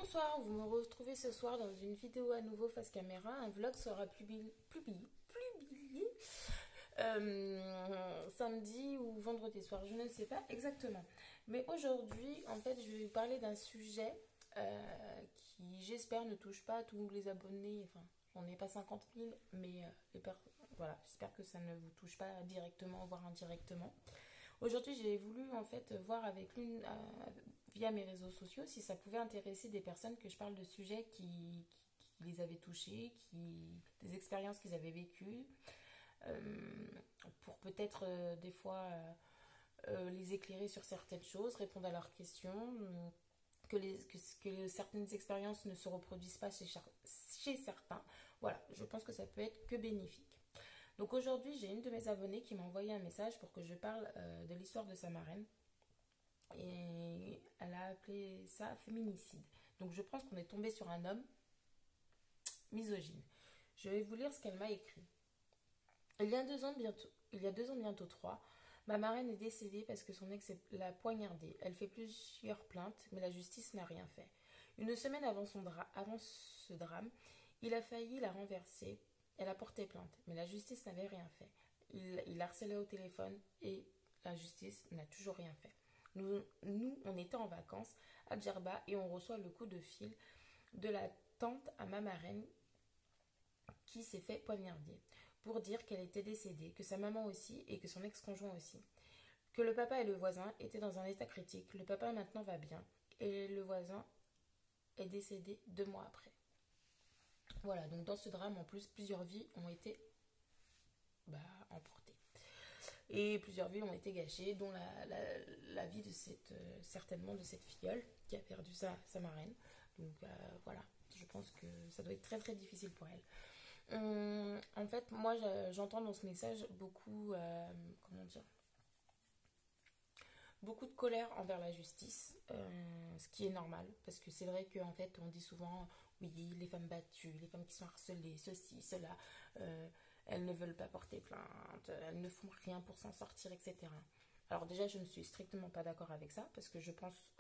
Bonsoir, vous me retrouvez ce soir dans une vidéo à nouveau face caméra. Un vlog sera publié samedi ou vendredi soir, je ne sais pas exactement. Mais aujourd'hui, en fait, je vais vous parler d'un sujet qui, j'espère, ne touche pas tous les abonnés. Enfin, on n'est pas 50 000, mais voilà, j'espère que ça ne vous touche pas directement, voire indirectement. Aujourd'hui, j'ai voulu en fait voir avec via mes réseaux sociaux si ça pouvait intéresser des personnes que je parle de sujets qui les avaient touchés, des expériences qu'ils avaient vécues, euh, pour peut-être des fois les éclairer sur certaines choses, répondre à leurs questions, que certaines expériences ne se reproduisent pas chez certains. Voilà, je pense que ça peut être que bénéfique. Donc aujourd'hui, j'ai une de mes abonnées qui m'a envoyé un message pour que je parle de l'histoire de sa marraine. Et elle a appelé ça féminicide. Donc je pense qu'on est tombé sur un homme misogyne. Je vais vous lire ce qu'elle m'a écrit. Il y a 2 ans bientôt 3, ma marraine est décédée parce que son ex l'a poignardée. Elle fait plusieurs plaintes, mais la justice n'a rien fait. Une semaine avant ce drame, il a failli la renverser. Elle a porté plainte, mais la justice n'avait rien fait. Il harcelait au téléphone et la justice n'a toujours rien fait. On était en vacances à Djerba et on reçoit le coup de fil de la tante à ma marraine qui s'est fait poignarder pour dire qu'elle était décédée, que sa maman aussi et que son ex-conjoint aussi. Que le papa et le voisin étaient dans un état critique. Le papa maintenant va bien et le voisin est décédé 2 mois après. Voilà, donc dans ce drame, en plus, plusieurs vies ont été emportées. Et plusieurs vies ont été gâchées, dont la vie de certainement de cette filleule qui a perdu sa marraine. Donc voilà, je pense que ça doit être très très difficile pour elle. En fait, moi j'entends dans ce message beaucoup, comment dire, beaucoup de colère envers la justice, ce qui est normal, parce que c'est vrai qu'en fait on dit souvent, oui, les femmes battues, les femmes qui sont harcelées, ceci, cela, elles ne veulent pas porter plainte, elles ne font rien pour s'en sortir, etc. Alors déjà, je ne suis strictement pas d'accord avec ça, parce que je pense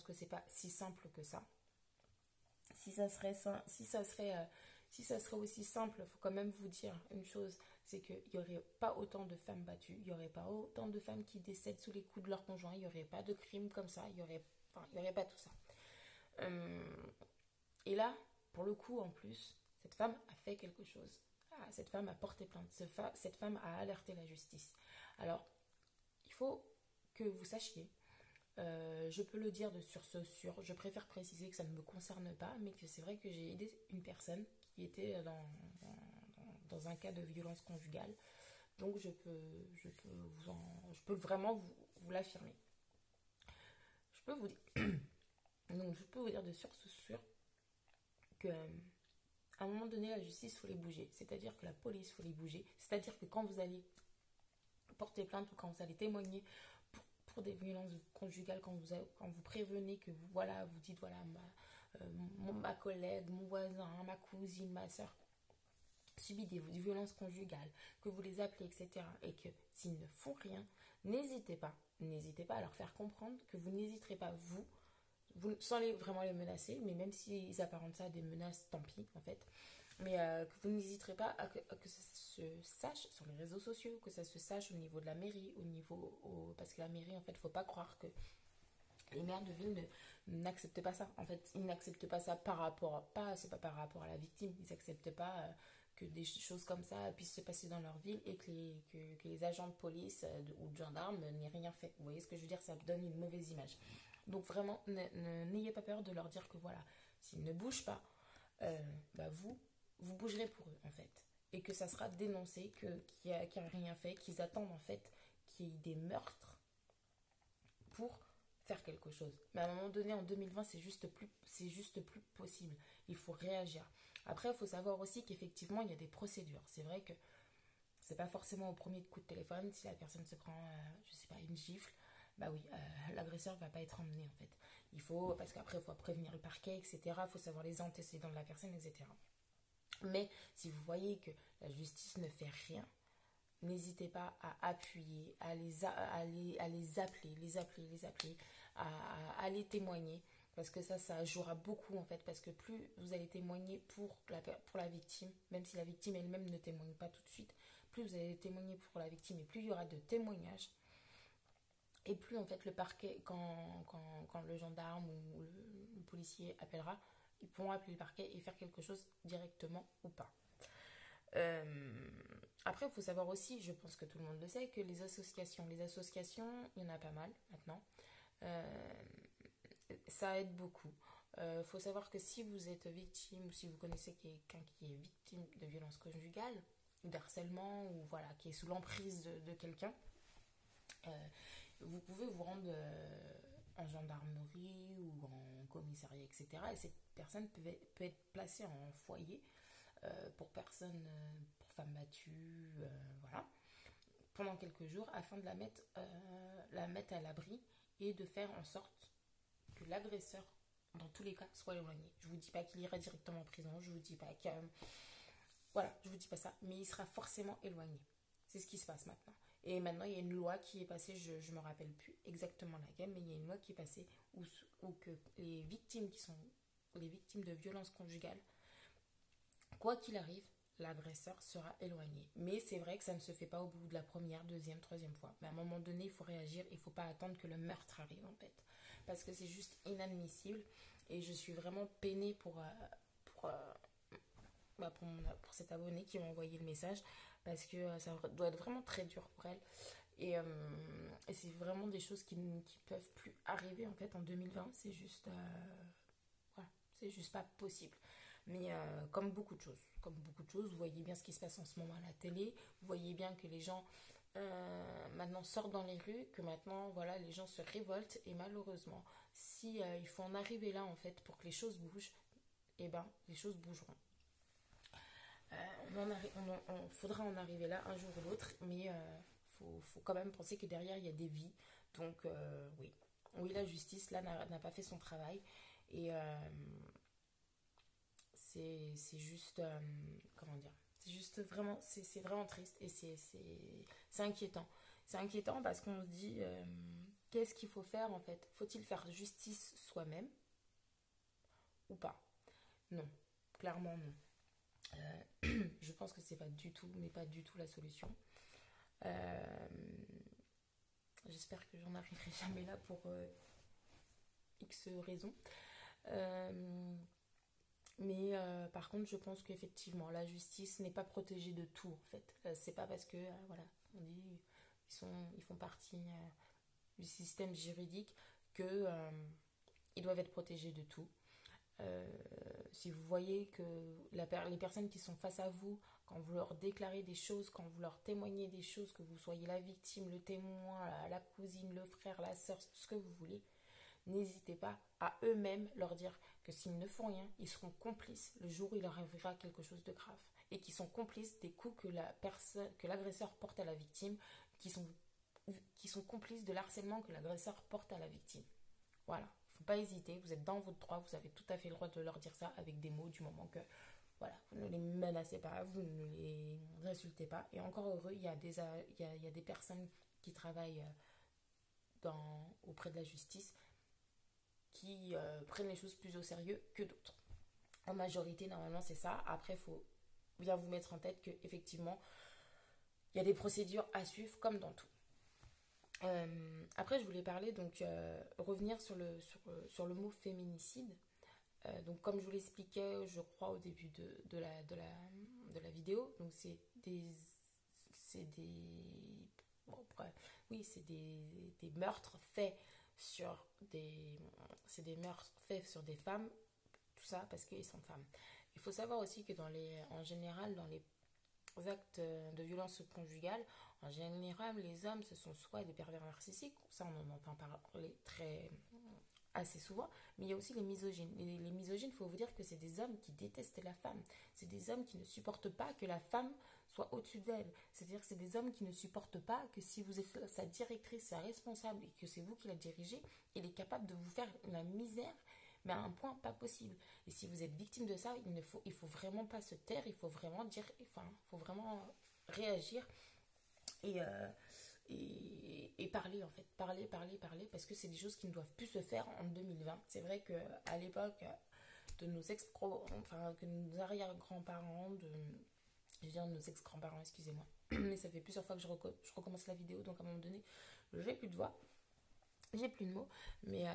que c'est pas si simple que ça. Si ça serait, si ça serait aussi simple, il faut quand même vous dire une chose, c'est qu'il n'y aurait pas autant de femmes battues, il n'y aurait pas autant de femmes qui décèdent sous les coups de leur conjoint, il n'y aurait pas de crimes comme ça, il y aurait pas tout ça. Euh, et là, pour le coup, en plus, cette femme a fait quelque chose. Ah, cette femme a porté plainte, cette femme a alerté la justice. Alors, il faut que vous sachiez, je peux le dire de sûr, je préfère préciser que ça ne me concerne pas, mais que c'est vrai que j'ai aidé une personne qui était dans un cas de violence conjugale. Donc je peux vraiment vous l'affirmer. Je peux vous dire, donc je peux vous dire de sûr que à un moment donné, la justice, il faut les bouger. C'est-à-dire que la police, il faut les bouger. C'est-à-dire que quand vous allez porter plainte ou quand vous allez témoigner pour des violences conjugales, quand vous prévenez que vous, voilà, vous dites, voilà, ma collègue, mon voisin, ma cousine, ma soeur subit des violences conjugales, que vous les appelez, etc. Et que s'ils ne font rien, n'hésitez pas à leur faire comprendre que vous n'hésiterez pas, sans vraiment les menacer, mais même s'ils apparentent ça à des menaces, tant pis en fait, mais que vous n'hésiterez pas à que ça se sache sur les réseaux sociaux, que ça se sache au niveau de la mairie, parce que la mairie, en fait, faut pas croire que les maires de ville n'acceptent pas ça. En fait, ils n'acceptent pas ça c'est pas par rapport à la victime, ils n'acceptent pas que des choses comme ça puissent se passer dans leur ville et que les agents de police ou de gendarmes n'aient rien fait. Vous voyez ce que je veux dire? Ça donne une mauvaise image. Donc vraiment, n'ayez pas peur de leur dire que voilà, s'ils ne bougent pas, vous bougerez pour eux en fait. Et que ça sera dénoncé, qu'il n'y a rien fait, qu'ils attendent en fait qu'il y ait des meurtres pour faire quelque chose. Mais à un moment donné, en 2020, c'est juste plus possible. Il faut réagir. Après, il faut savoir aussi qu'effectivement, il y a des procédures. C'est vrai que c'est pas forcément au premier coup de téléphone. Si la personne se prend, je sais pas, une gifle, bah oui, l'agresseur va pas être emmené en fait. Parce qu'après, il faut prévenir le parquet, etc. Il faut savoir les antécédents de la personne, etc. Mais si vous voyez que la justice ne fait rien, n'hésitez pas à appuyer, à les appeler, à les témoigner. Parce que ça jouera beaucoup en fait. Parce que plus vous allez témoigner pour la victime, même si la victime elle-même ne témoigne pas tout de suite, plus vous allez témoigner pour la victime et plus il y aura de témoignages. Et plus en fait le parquet, quand le gendarme ou le policier appellera, ils pourront appeler le parquet et faire quelque chose directement ou pas. Euh, Après, il faut savoir aussi, je pense que tout le monde le sait, que les associations, il y en a pas mal maintenant. Euh, Ça aide beaucoup. Il faut savoir que si vous êtes victime ou si vous connaissez quelqu'un qui est victime de violence conjugale, ou d'harcèlement, ou voilà, qui est sous l'emprise de quelqu'un, euh, vous pouvez vous rendre en gendarmerie ou en commissariat, etc. Et cette personne peut être placée en foyer pour personnes, pour femmes battues, voilà, pendant quelques jours afin de la mettre à l'abri et de faire en sorte que l'agresseur, dans tous les cas, soit éloigné. Je vous dis pas qu'il ira directement en prison, je vous dis pas que... voilà, je vous dis pas ça, mais il sera forcément éloigné. C'est ce qui se passe maintenant. Et maintenant, il y a une loi qui est passée, je ne me rappelle plus exactement laquelle, mais il y a une loi qui est passée où que les victimes les victimes de violences conjugales, quoi qu'il arrive, l'agresseur sera éloigné. Mais c'est vrai que ça ne se fait pas au bout de la première, deuxième, troisième fois. Mais à un moment donné, il faut réagir. Il ne faut pas attendre que le meurtre arrive, en fait. Parce que c'est juste inadmissible. Et je suis vraiment peinée pour, euh, pour cet abonné qui m'a envoyé le message. Parce que ça doit être vraiment très dur pour elle. Et c'est vraiment des choses qui peuvent plus arriver, en fait, en 2020. C'est juste... voilà, c'est juste pas possible. Mais comme beaucoup de choses, vous voyez bien ce qui se passe en ce moment à la télé, vous voyez bien que les gens maintenant sortent dans les rues, que maintenant voilà, les gens se révoltent et malheureusement, si il faut en arriver là en fait pour que les choses bougent, eh ben les choses bougeront. On faudra en arriver là un jour ou l'autre, mais faut quand même penser que derrière il y a des vies. Donc oui, oui la justice là n'a pas fait son travail et c'est juste comment dire, c'est vraiment triste et c'est inquiétant. C'est inquiétant parce qu'on se dit qu'est-ce qu'il faut faire en fait, faut-il faire justice soi-même ou pas? Non, clairement non. Je pense que c'est pas du tout, mais pas du tout la solution. Euh, J'espère que j'en arriverai jamais là pour X raisons. Euh, Mais par contre, je pense qu'effectivement, la justice n'est pas protégée de tout, en fait. C'est pas parce que, voilà, on dit ils font partie du système juridique que ils doivent être protégés de tout. Euh, Si vous voyez que les personnes qui sont face à vous, quand vous leur déclarez des choses, quand vous leur témoignez des choses, que vous soyez la victime, le témoin, la cousine, le frère, la sœur, tout ce que vous voulez, n'hésitez pas à eux-mêmes leur dire que s'ils ne font rien, ils seront complices le jour où il leur arrivera quelque chose de grave. Et qu'ils sont complices des coups que l'agresseur porte à la victime, qui sont complices de l'harcèlement que l'agresseur porte à la victime. Voilà, il ne faut pas hésiter, vous êtes dans votre droit, vous avez tout à fait le droit de leur dire ça avec des mots du moment que voilà, vous ne les menacez pas, vous ne les insultez pas. Et encore heureux, il y a des personnes qui travaillent auprès de la justice qui prennent les choses plus au sérieux que d'autres. En majorité, normalement, c'est ça. Après, il faut bien vous mettre en tête qu'effectivement, il y a des procédures à suivre comme dans tout. Après, je voulais parler, donc, revenir sur le mot féminicide. Donc, comme je vous l'expliquais, je crois, au début de la vidéo, donc c'est des, bon, bref, oui, c'est des meurtres faits sur c'est des meurtres faits sur des femmes, tout ça parce qu'ils sont femmes. Il faut savoir aussi que en général, dans les actes de violence conjugale, en général, les hommes, ce sont soit des pervers narcissiques, ça on en entend parler assez souvent, mais il y a aussi les misogynes. Les misogynes, il faut vous dire que c'est des hommes qui détestent la femme. C'est des hommes qui ne supportent pas que la femme soit au-dessus d'elle. C'est-à-dire que c'est des hommes qui ne supportent pas que si vous êtes sa directrice, sa responsable, et que c'est vous qui la dirigez, il est capable de vous faire la misère, mais à un point pas possible. Et si vous êtes victime de ça, il faut vraiment pas se taire, il faut vraiment dire, enfin, il faut vraiment réagir et et parler en fait, parler, parce que c'est des choses qui ne doivent plus se faire en 2020. C'est vrai qu'à l'époque de nos enfin que nos arrière-grands-parents, je veux dire nos ex-grands-parents, excusez-moi, mais ça fait plusieurs fois que je recommence la vidéo, donc à un moment donné, j'ai plus de voix, j'ai plus de mots, mais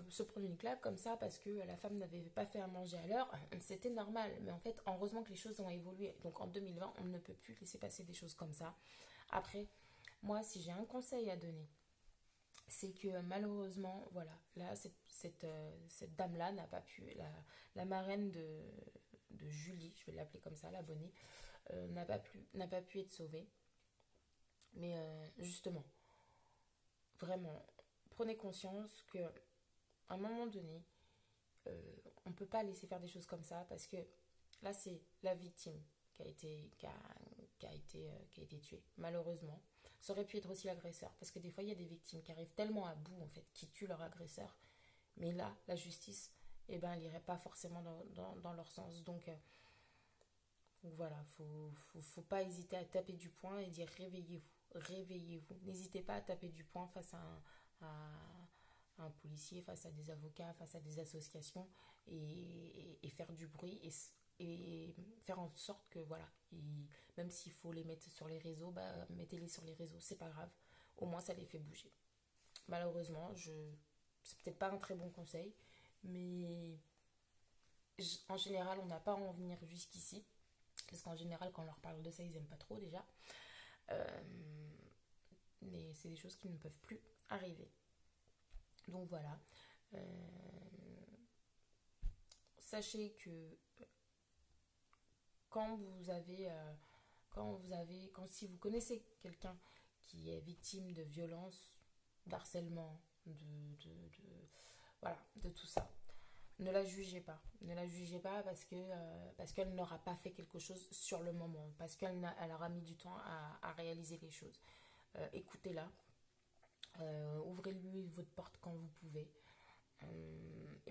se prendre une claque comme ça parce que la femme n'avait pas fait à manger à l'heure, c'était normal. Mais en fait, heureusement que les choses ont évolué. Donc en 2020, on ne peut plus laisser passer des choses comme ça. Après, moi, si j'ai un conseil à donner, c'est que malheureusement, voilà, là, cette dame-là n'a pas pu, la marraine de Julie, je vais l'appeler comme ça, l'abonnée, n'a pas pu être sauvée. Mais justement, vraiment, prenez conscience que à un moment donné, on ne peut pas laisser faire des choses comme ça parce que là, c'est la victime qui a été tuée, malheureusement. Ça aurait pu être aussi l'agresseur parce que des fois, il y a des victimes qui arrivent tellement à bout, en fait, qui tuent leur agresseur. Mais là, la justice, eh ben, elle n'irait pas forcément dans leur sens. Donc voilà, faut pas hésiter à taper du poing et dire réveillez-vous, réveillez-vous. N'hésitez pas à taper du poing face à un policier, face à des avocats, face à des associations et faire du bruit et faire en sorte que voilà, même s'il faut les mettre sur les réseaux, bah, mettez-les sur les réseaux, c'est pas grave. Au moins ça les fait bouger. Malheureusement, c'est peut-être pas un très bon conseil, mais en général, on n'a pas à en venir jusqu'ici. Parce qu'en général, quand on leur parle de ça, ils aiment pas trop déjà. Euh, mais c'est des choses qui ne peuvent plus arriver. Donc voilà. Euh, Sachez que quand vous avez, quand si vous connaissez quelqu'un qui est victime de violence, d'harcèlement, voilà, de tout ça, ne la jugez pas. Ne la jugez pas parce qu'elle n'aura pas fait quelque chose sur le moment, parce elle aura mis du temps à réaliser les choses. Écoutez-la, ouvrez-lui votre porte quand vous pouvez.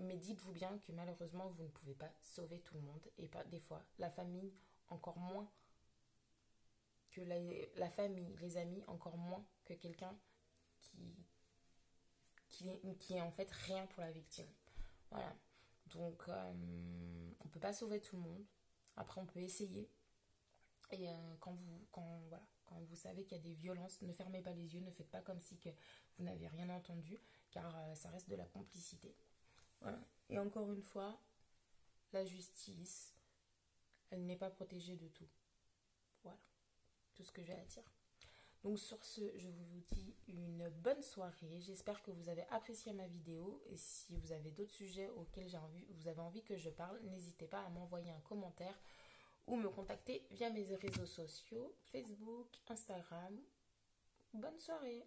Mais dites-vous bien que malheureusement, vous ne pouvez pas sauver tout le monde. Et pas, des fois, la famille, encore moins que la famille, les amis, encore moins que quelqu'un qui, qui est en fait rien pour la victime. Voilà. Donc, on ne peut pas sauver tout le monde. Après, on peut essayer. Et quand vous savez qu'il y a des violences, ne fermez pas les yeux, ne faites pas comme si que vous n'avez rien entendu, car ça reste de la complicité. Voilà. Et encore une fois, la justice, elle n'est pas protégée de tout. Voilà, tout ce que j'ai à dire. Donc sur ce, je vous dis une bonne soirée. J'espère que vous avez apprécié ma vidéo. Et si vous avez d'autres sujets auxquels vous avez envie que je parle, n'hésitez pas à m'envoyer un commentaire ou me contacter via mes réseaux sociaux, Facebook, Instagram. Bonne soirée!